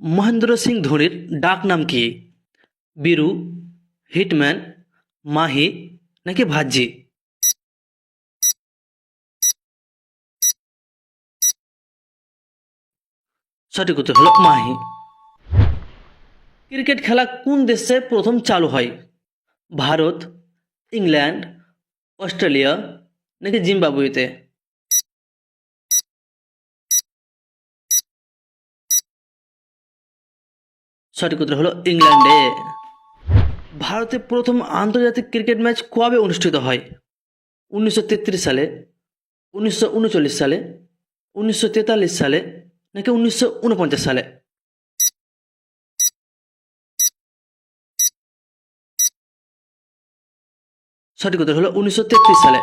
মহেন্দ্র সিং ধোনির ডাক নাম কি? বীরু, হিটম্যান, মাহি নাকি ভাজ্জি? সঠিক উত্তর হলো মাহি। ক্রিকেট খেলা কোন দেশে প্রথম চালু হয়? ভারত, ইংল্যান্ড, অস্ট্রেলিয়া নাকি জিম্বাবুয়েতে? সঠিক উত্তর হলো ইংল্যান্ডে। ভারতে প্রথম আন্তর্জাতিক ক্রিকেট ম্যাচ কবে অনুষ্ঠিত হয়? 1933 সালে, 1939 সালে, 1943 সালে নাকি 1949 সালে? সঠিক উত্তর হলো 1933 সালে।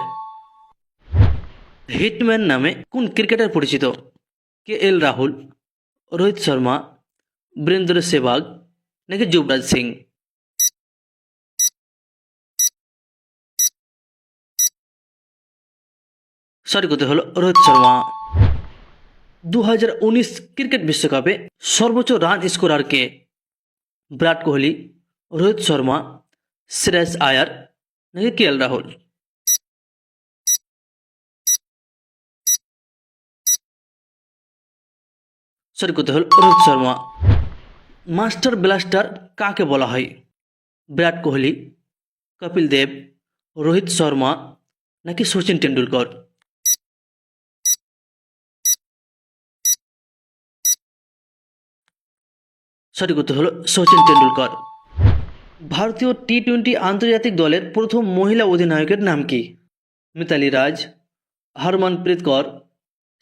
হিটম্যান নামে কোন ক্রিকেটার পরিচিত? কে এল রাহুল, রোহিত শর্মা, বীরেন্দ্র সেহবাগ নাকি যুবরাজ সিং? সঠিক উত্তর হলো রোহিত শর্মা। 2019 ক্রিকেট বিশ্বকাপে সর্বোচ্চ রান স্কোরার কে? বিরাট কোহলি, রোহিত শর্মা, শ্রেয়স আয়ার নাকি কে এল রাহুল? সঠিক উত্তর হল রোহিত শর্মা। মাস্টার ব্লাস্টার কাকে বলা হয়? বিরাট কোহলি, কপিল দেব, রোহিত শর্মা নাকি সচিন টেন্ডুলকর? সঠিক উত্তর হলো সচিন টেন্ডুলকর। ভারতীয় টি-20 আন্তর্জাতিক দলের প্রথম মহিলা অধিনায়কের নাম কি? মিতালি রাজ, হরমনপ্রীত কৌর,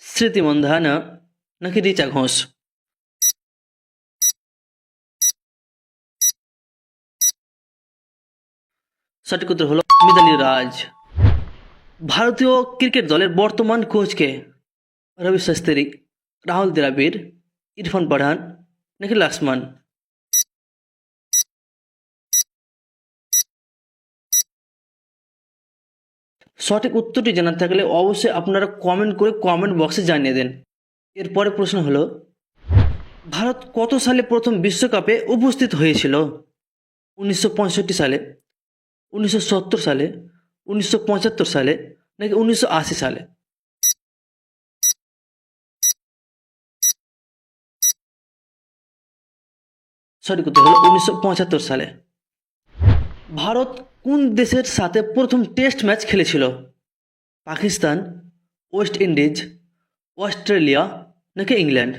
স্মৃতি মন্ধানা নাকি রিচা ঘোষ? সঠিক উত্তর হলো মিতালি রাজ। ভারতীয় ক্রিকেট দলের বর্তমান কোচ কে? রবি শাস্ত্রী, রাহুল দ্রাবিড়, ইরফান পাঠান নাকি লক্ষ্মণ? সঠিক উত্তরটি জানা থাকলে অবশ্যই আপনারা কমেন্ট করে কমেন্ট বক্সে জানিয়ে দেন। এরপরে প্রশ্ন হলো, ভারত কত সালে প্রথম বিশ্বকাপে উপস্থিত হয়েছিল? 1965 সালে, 1970 সালে, 1975 সালে নাকি 1980 সালে? সঠিক উত্তর হলো 1975 সালে। ভারত কোন দেশের সাথে প্রথম টেস্ট ম্যাচ খেলেছিল? পাকিস্তান, ওয়েস্ট ইন্ডিজ, অস্ট্রেলিয়া নাকি ইংল্যান্ড?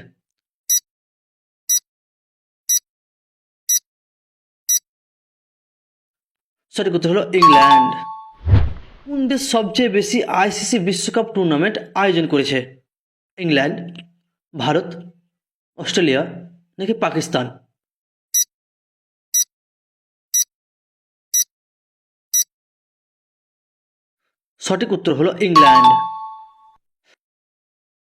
সঠিক উত্তর হলো ইংল্যান্ড। কোন দেশ সবচেয়ে বেশি আইসিসি বিশ্বকাপ টুর্নামেন্ট আয়োজন করেছে? ইংল্যান্ড, ভারত, অস্ট্রেলিয়া নাকি পাকিস্তান? সঠিক উত্তর হলো ইংল্যান্ড।